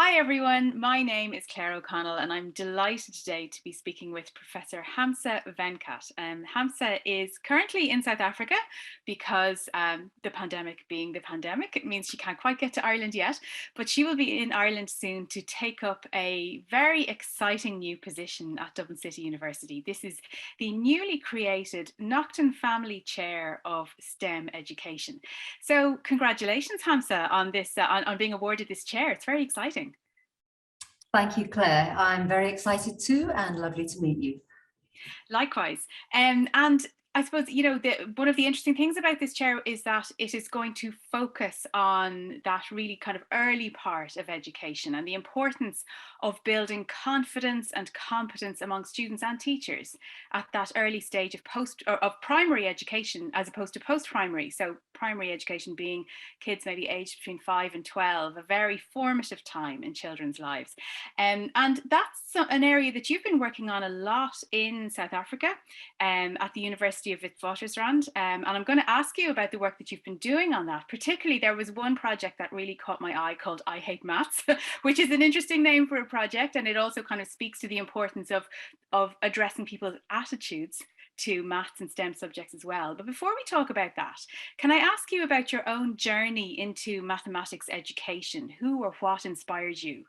Hi everyone, my name is Claire O'Connell and I'm delighted today to be speaking with Professor Hamsa Venkat. Hamsa is currently in South Africa because the pandemic being the pandemic, it means she can't quite get to Ireland yet, but she will be in Ireland soon to take up a very exciting new position at Dublin City University. This is the newly created Naughton Family Chair of STEM Education. So congratulations Hamsa on this, on being awarded this chair. It's very exciting. Thank you, Claire. I'm very excited too, and lovely to meet you. Likewise. And I suppose, one of the interesting things about this chair is that it is going to focus on that really kind of early part of education and the importance of building confidence and competence among students and teachers at that early stage of primary education as opposed to post-primary. So primary education being kids maybe aged between 5 and 12, a very formative time in children's lives. And that's an area that you've been working on a lot in South Africa at the University of Witwatersrand. And I'm going to ask you about the work that you've been doing on that. Particularly, there was one project that really caught my eye called I Hate Maths, which is an interesting name for a project. And it also kind of speaks to the importance of addressing people's attitudes to maths and STEM subjects as well. But before we talk about that, can I ask you about your own journey into mathematics education? Who or what inspired you?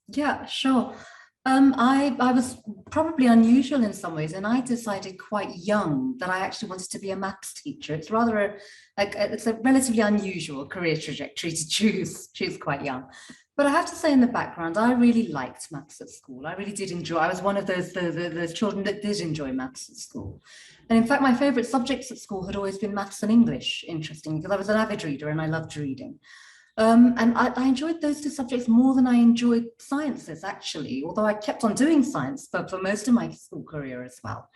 Yeah, sure. I was probably unusual in some ways, and I decided quite young that I actually wanted to be a maths teacher. It's rather it's a relatively unusual career trajectory to choose quite young. But I have to say, in the background, I really liked maths at school. I really did enjoy. I was one of those children that did enjoy maths at school. And in fact, my favorite subjects at school had always been maths and English, interesting, because I was an avid reader and I loved reading. And I enjoyed those two subjects more than I enjoyed sciences, actually, although I kept on doing science for most of my school career as well.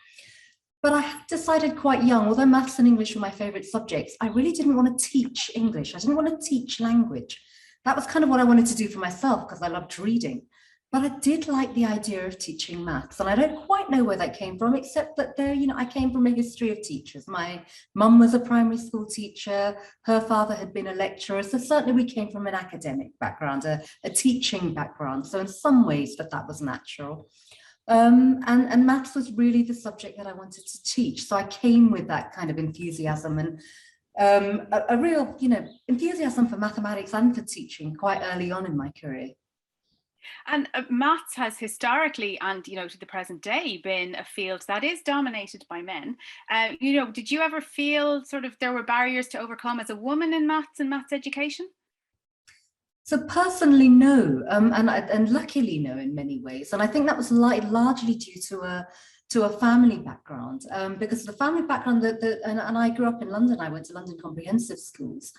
But I had decided quite young, although maths and English were my favorite subjects, I really didn't want to teach English. I didn't want to teach language. That was kind of what I wanted to do for myself because I loved reading. But I did like the idea of teaching maths, and I don't quite know where that came from, except that I came from a history of teachers. My mum was a primary school teacher, her father had been a lecturer, so certainly we came from an academic background, a teaching background. So in some ways that was natural. And maths was really the subject that I wanted to teach. So I came with that kind of enthusiasm and a real, enthusiasm for mathematics and for teaching quite early on in my career. And maths has historically and to the present day been a field that is dominated by men. Did you ever feel sort of there were barriers to overcome as a woman in maths and maths education? So personally, no, and luckily no in many ways. And I think that was largely due to a family background, because the family background and I grew up in London. I went to London comprehensive schools.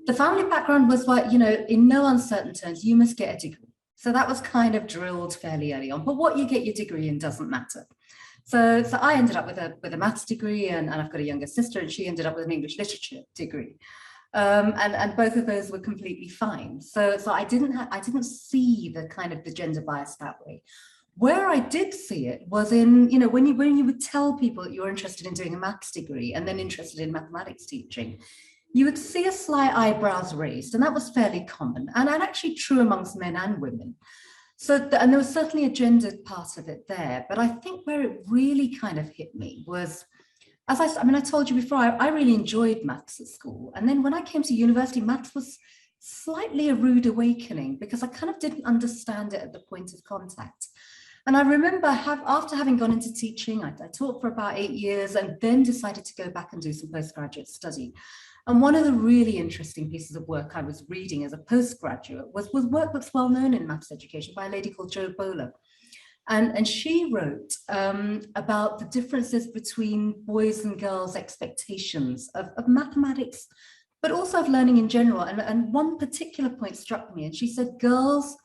The family background was like, in no uncertain terms, you must get a degree. So that was kind of drilled fairly early on, but what you get your degree in doesn't matter. So I ended up with a maths degree, and I've got a younger sister, and she ended up with an English literature degree. And both of those were completely fine. So I didn't see the kind of the gender bias that way. Where I did see it was in, when you would tell people that you're interested in doing a maths degree and then interested in mathematics teaching, you would see a slight eyebrows raised, and that was fairly common and actually true amongst men and women. So, and there was certainly a gendered part of it there, but I think where it really kind of hit me was, as I told you before, I really enjoyed maths at school. And then when I came to university, maths was slightly a rude awakening because I kind of didn't understand it at the point of contact. And I remember after having gone into teaching, I taught for about 8 years and then decided to go back and do some postgraduate study. And one of the really interesting pieces of work I was reading as a postgraduate was work that's well known in maths education by a lady called Jo Bowler. And she wrote about the differences between boys and girls' expectations of mathematics, but also of learning in general. And one particular point struck me, and she said girls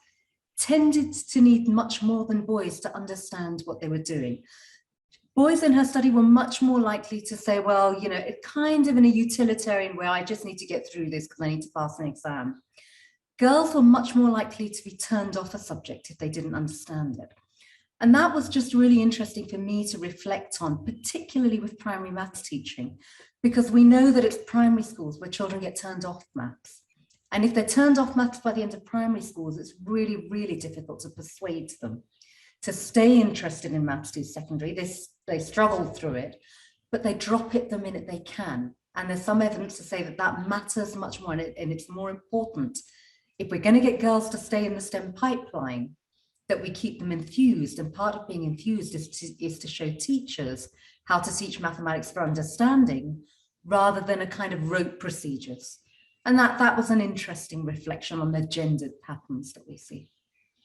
tended to need much more than boys to understand what they were doing. Boys in her study were much more likely to say, well, it kind of in a utilitarian way, I just need to get through this because I need to pass an exam. Girls were much more likely to be turned off a subject if they didn't understand it. And that was just really interesting for me to reflect on, particularly with primary maths teaching, because we know that it's primary schools where children get turned off maths. And if they're turned off maths by the end of primary schools, it's really, really difficult to persuade them to stay interested in maths through secondary. They struggle through it, but they drop it the minute they can. And there's some evidence to say that that matters much more, and it's more important if we're going to get girls to stay in the STEM pipeline, that we keep them enthused. And part of being enthused is to show teachers how to teach mathematics for understanding rather than a kind of rote procedures. And that was an interesting reflection on the gendered patterns that we see.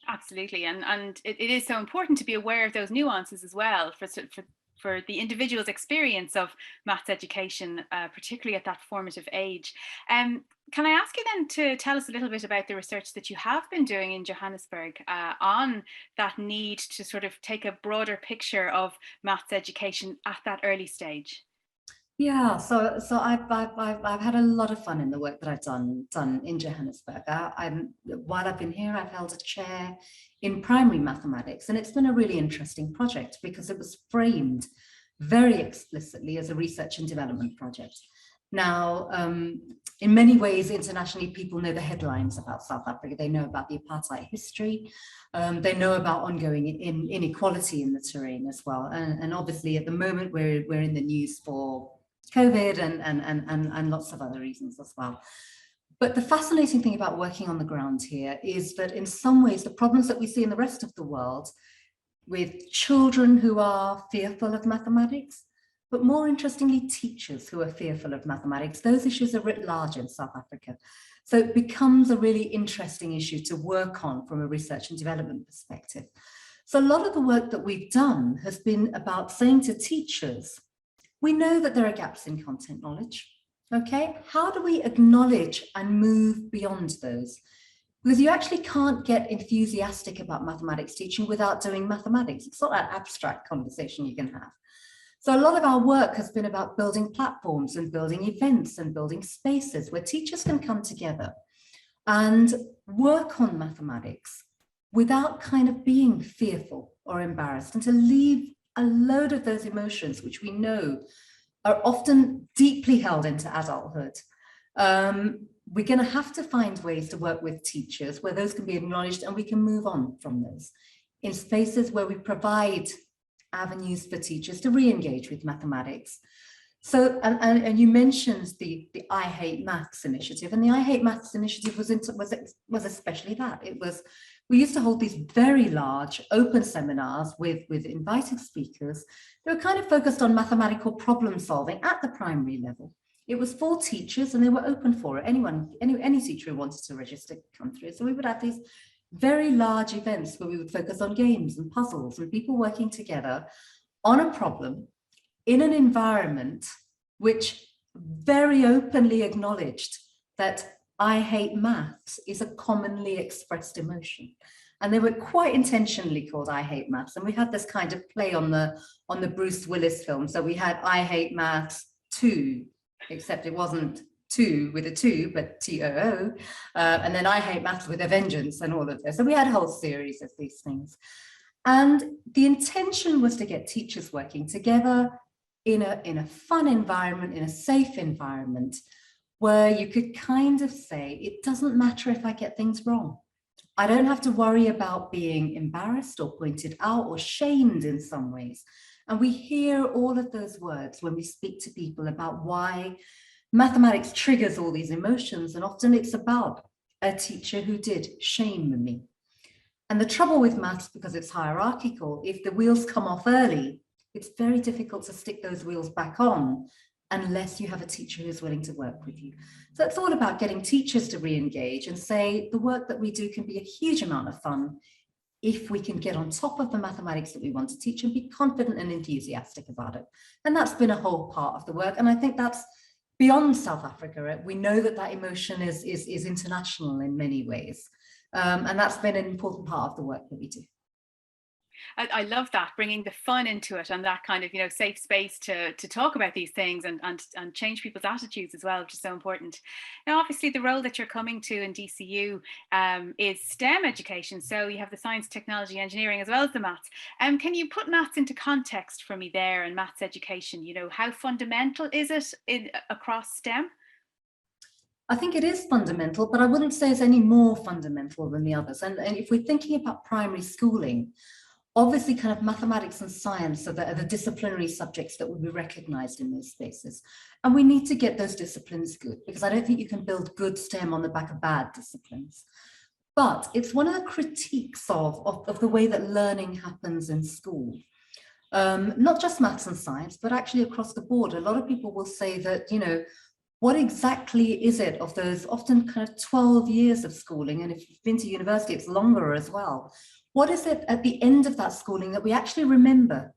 Absolutely, and it is so important to be aware of those nuances as well for the individual's experience of maths education, particularly at that formative age. Can I ask you then to tell us a little bit about the research that you have been doing in Johannesburg on that need to sort of take a broader picture of maths education at that early stage? Yeah, so I've had a lot of fun in the work that I've done in Johannesburg. While I've been here, I've held a chair in primary mathematics, and it's been a really interesting project because it was framed very explicitly as a research and development project. Now, in many ways, internationally, people know the headlines about South Africa. They know about the apartheid history. They know about ongoing inequality in the terrain as well. And obviously, at the moment, we're in the news for COVID and lots of other reasons as well. But the fascinating thing about working on the ground here is that in some ways, the problems that we see in the rest of the world with children who are fearful of mathematics, but more interestingly, teachers who are fearful of mathematics, those issues are writ large in South Africa. So it becomes a really interesting issue to work on from a research and development perspective. So a lot of the work that we've done has been about saying to teachers, we know that there are gaps in content knowledge, okay? How do we acknowledge and move beyond those? Because you actually can't get enthusiastic about mathematics teaching without doing mathematics. It's not an abstract conversation you can have. So a lot of our work has been about building platforms and building events and building spaces where teachers can come together and work on mathematics without kind of being fearful or embarrassed, and to leave a load of those emotions, which we know are often deeply held into adulthood. We're going to have to find ways to work with teachers where those can be acknowledged and we can move on from those in spaces where we provide avenues for teachers to re-engage with mathematics. So, and you mentioned the I Hate Maths initiative, and the I Hate Maths initiative was especially that. It was, we used to hold these very large open seminars with invited speakers. They were kind of focused on mathematical problem solving at the primary level. It was for teachers and they were open for it. Any teacher who wanted to register could come through. So we would have these very large events where we would focus on games and puzzles and people working together on a problem in an environment which very openly acknowledged that I hate maths is a commonly expressed emotion. And they were quite intentionally called I Hate Maths. And we had this kind of play on the Bruce Willis film. So we had I Hate Maths 2, except it wasn't 2 with a 2, but TOO. And then I Hate Maths with a Vengeance and all of this. So we had a whole series of these things. And the intention was to get teachers working together in a fun environment, in a safe environment, where you could kind of say, it doesn't matter if I get things wrong. I don't have to worry about being embarrassed or pointed out or shamed in some ways. And we hear all of those words when we speak to people about why mathematics triggers all these emotions. And often it's about a teacher who did shame me. And the trouble with maths, because it's hierarchical, if the wheels come off early, it's very difficult to stick those wheels back on unless you have a teacher who's willing to work with you. So it's all about getting teachers to re-engage and say the work that we do can be a huge amount of fun if we can get on top of the mathematics that we want to teach and be confident and enthusiastic about it. And that's been a whole part of the work. And I think that's beyond South Africa. We know that that emotion is international in many ways. And that's been an important part of the work that we do. I love that, bringing the fun into it and that kind of, safe space to talk about these things and change people's attitudes as well, which is so important. Now, obviously, the role that you're coming to in DCU is STEM education. So you have the science, technology, engineering, as well as the maths. Can you put maths into context for me there and maths education? How fundamental is it across STEM? I think it is fundamental, but I wouldn't say it's any more fundamental than the others. And if we're thinking about primary schooling, obviously kind of mathematics and science are the disciplinary subjects that will be recognized in those spaces. And we need to get those disciplines good, because I don't think you can build good STEM on the back of bad disciplines. But it's one of the critiques of the way that learning happens in school. Not just maths and science, but actually across the board. A lot of people will say that, you know, what exactly is it of those often kind of 12 years of schooling? And if you've been to university, it's longer as well. What is it at the end of that schooling that we actually remember,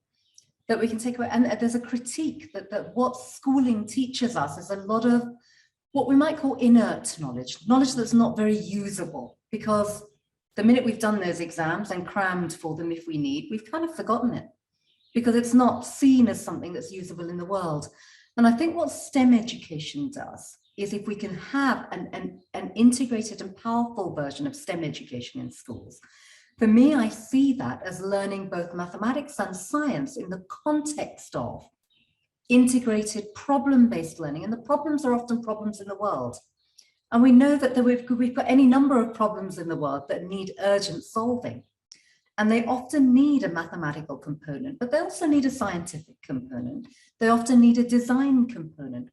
that we can take away? And there's a critique that what schooling teaches us is a lot of what we might call inert knowledge, knowledge that's not very usable, because the minute we've done those exams and crammed for them if we need, we've kind of forgotten it, because it's not seen as something that's usable in the world. And I think what STEM education does is, if we can have an integrated and powerful version of STEM education in schools, for me, I see that as learning both mathematics and science in the context of integrated problem-based learning. And the problems are often problems in the world. And we know that we've got any number of problems in the world that need urgent solving. And they often need a mathematical component, but they also need a scientific component. They often need a design component.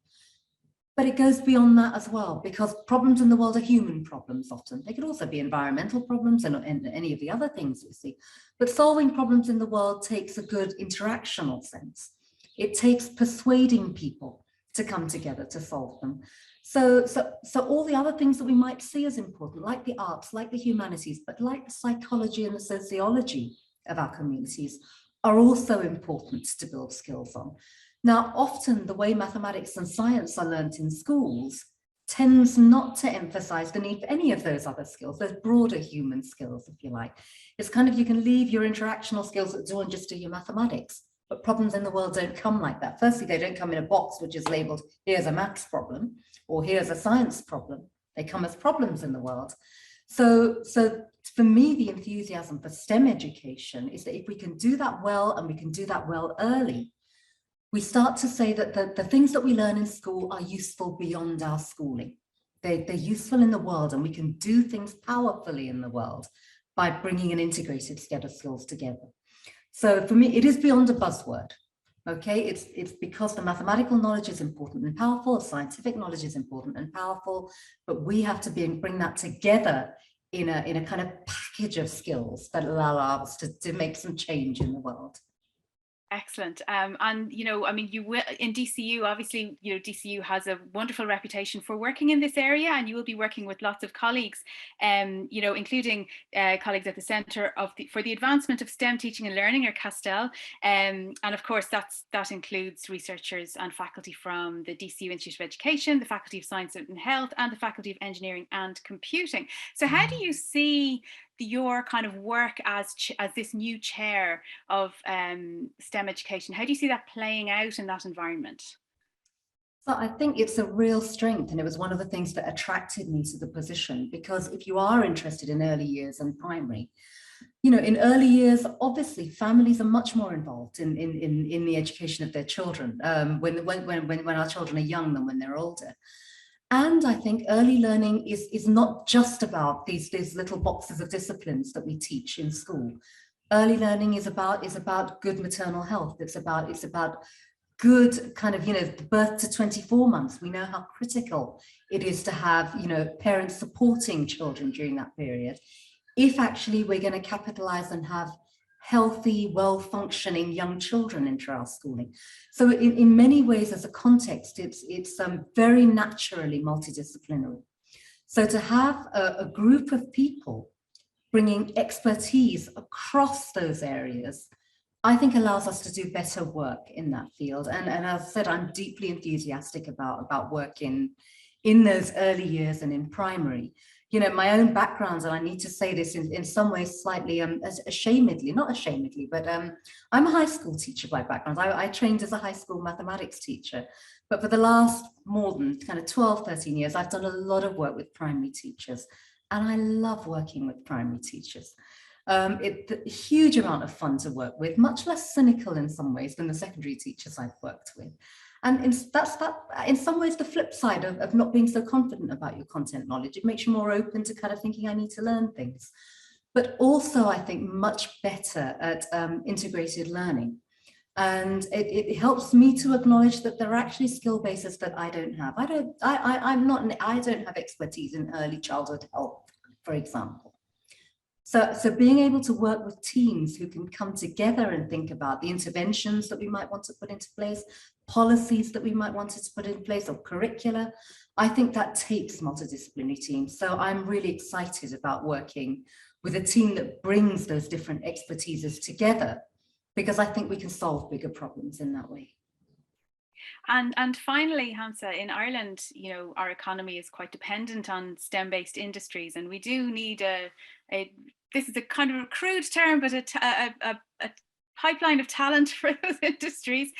But it goes beyond that as well, because problems in the world are human problems often. They could also be environmental problems and any of the other things we see. But solving problems in the world takes a good interactional sense. It takes persuading people to come together to solve them. So all the other things that we might see as important, like the arts, like the humanities, but like the psychology and the sociology of our communities, are also important to build skills on. Now, often the way mathematics and science are learnt in schools tends not to emphasize the need for any of those other skills, those broader human skills, if you like. It's kind of, you can leave your interactional skills at the door and just do your mathematics. But problems in the world don't come like that. Firstly, they don't come in a box which is labeled, here's a maths problem, or here's a science problem. They come as problems in the world. So for me, the enthusiasm for STEM education is that if we can do that well, and we can do that well early, we start to say that the things that we learn in school are useful beyond our schooling. They're useful in the world, and we can do things powerfully in the world by bringing an integrated set of skills together. So for me, it is beyond a buzzword. Okay, it's because the mathematical knowledge is important and powerful, scientific knowledge is important and powerful, but we have to bring that together in a kind of package of skills that allow us to make some change in the world. Excellent. And, you know, I mean, you will in DCU, obviously, you know, DCU has a wonderful reputation for working in this area, and you will be working with lots of colleagues, you know, including colleagues at the Centre for the Advancement of STEM Teaching and Learning, or CASTEL. And of course, that includes researchers and faculty from the DCU Institute of Education, the Faculty of Science and Health, and the Faculty of Engineering and Computing. So how do you see your kind of work as this new chair of STEM education? How do you see that playing out in that environment? So I think it's a real strength, and it was one of the things that attracted me to the position, because if you are interested in early years and primary, you know, in early years, obviously families are much more involved in the education of their children when our children are young than when they're older. And I think early learning is not just about these little boxes of disciplines that we teach in school. Early learning is about good maternal health. It's about good kind of, you know, birth to 24 months. We know how critical it is to have, you know, parents supporting children during that period, if actually we're going to capitalize and have healthy, well-functioning young children into our schooling. So in many ways, as a context, it's very naturally multidisciplinary. So to have a group of people bringing expertise across those areas, I think allows us to do better work in that field. And as I said, I'm deeply enthusiastic about work in those early years and in primary. You know, my own background, and I need to say this in some ways slightly ashamedly, not ashamedly, but I'm a high school teacher by background. I trained as a high school mathematics teacher, but for the last more than kind of 12, 13 years, I've done a lot of work with primary teachers, and I love working with primary teachers. It's a huge amount of fun to work with, much less cynical in some ways than the secondary teachers I've worked with. And that's that, in some ways, the flip side of not being so confident about your content knowledge. It makes you more open to kind of thinking, I need to learn things. But also, I think, much better at integrated learning. And it helps me to acknowledge that there are actually skill bases that I don't have. I don't have expertise in early childhood health, for example. So being able to work with teams who can come together and think about the interventions that we might want to put into place, policies that we might want to put in place, or curricula, I think that takes multidisciplinary teams. So I'm really excited about working with a team that brings those different expertises together, because I think we can solve bigger problems in that way. And finally, Hamsa, in Ireland, our economy is quite dependent on STEM-based industries, and we do need this is a kind of a crude term, but a pipeline of talent for those industries.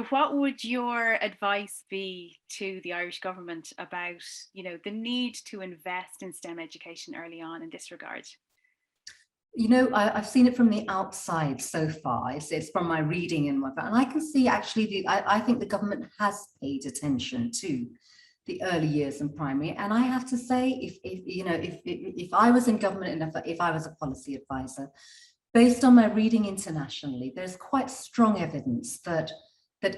What would your advice be to the Irish government about, the need to invest in STEM education early on in this regard? I've seen it from the outside so far. It's from my reading and whatnot, and I can see actually I think the government has paid attention to the early years in primary. And I have to say, if I was in government and if I was a policy advisor, based on my reading internationally, there's quite strong evidence that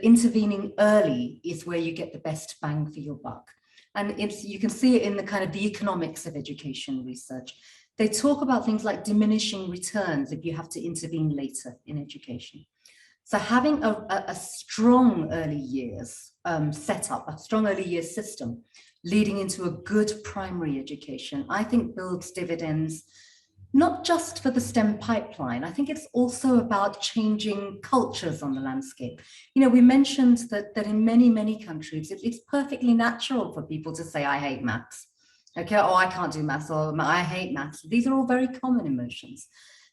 intervening early is where you get the best bang for your buck. And you can see it in the kind of the economics of education research. They talk about things like diminishing returns if you have to intervene later in education. So having a strong early years setup, a strong early years system leading into a good primary education, I think builds dividends, not just for the STEM pipeline. I think it's also about changing cultures on the landscape. We mentioned that in many countries, it's perfectly natural for people to say, I hate maths. Okay, oh, I can't do maths, or I hate maths. These are all very common emotions.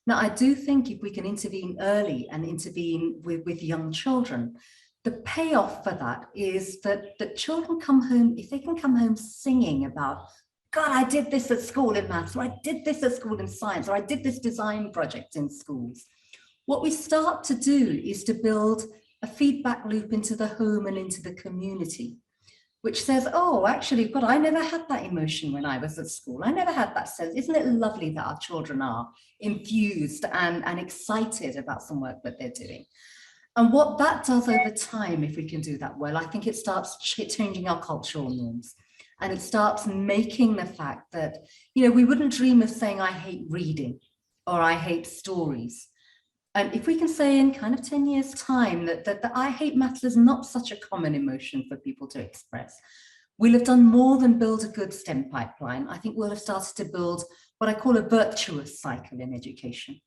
Now, I do think if we can intervene early and intervene with young children, the payoff for that is that children come home, if they can come home singing about, God, I did this at school in maths, or I did this at school in science, or I did this design project in schools. What we start to do is to build a feedback loop into the home and into the community, which says, oh, actually, God, I never had that emotion when I was at school. I never had that sense. Isn't it lovely that our children are infused and excited about some work that they're doing? And what that does over time, if we can do that well, I think it starts changing our cultural norms. And it starts making the fact that, we wouldn't dream of saying, I hate reading, or I hate stories. And if we can say in kind of 10 years' time that the I hate maths is not such a common emotion for people to express, we'll have done more than build a good STEM pipeline. I think we'll have started to build what I call a virtuous cycle in education.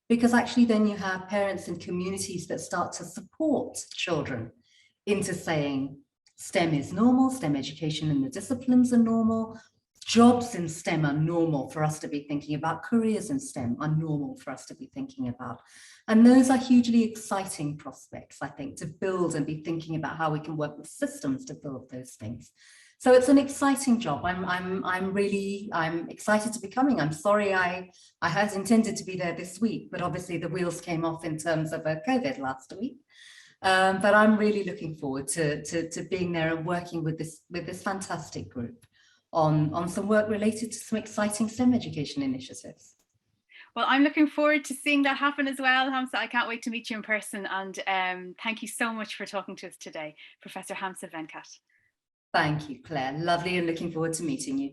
Because actually then you have parents and communities that start to support children into saying STEM is normal, STEM education and the disciplines are normal, jobs in STEM are normal for us to be thinking about, careers in STEM are normal for us to be thinking about. And those are hugely exciting prospects, I think, to build and be thinking about how we can work with systems to build those things. So it's an exciting job. I'm excited to be coming. I'm sorry I had intended to be there this week, but obviously the wheels came off in terms of COVID last week. But I'm really looking forward to being there and working with this fantastic group on some work related to some exciting STEM education initiatives. Well, I'm looking forward to seeing that happen as well, Hamsa. I can't wait to meet you in person. And thank you so much for talking to us today, Professor Hamsa Venkat. Thank you, Claire. Lovely, and looking forward to meeting you.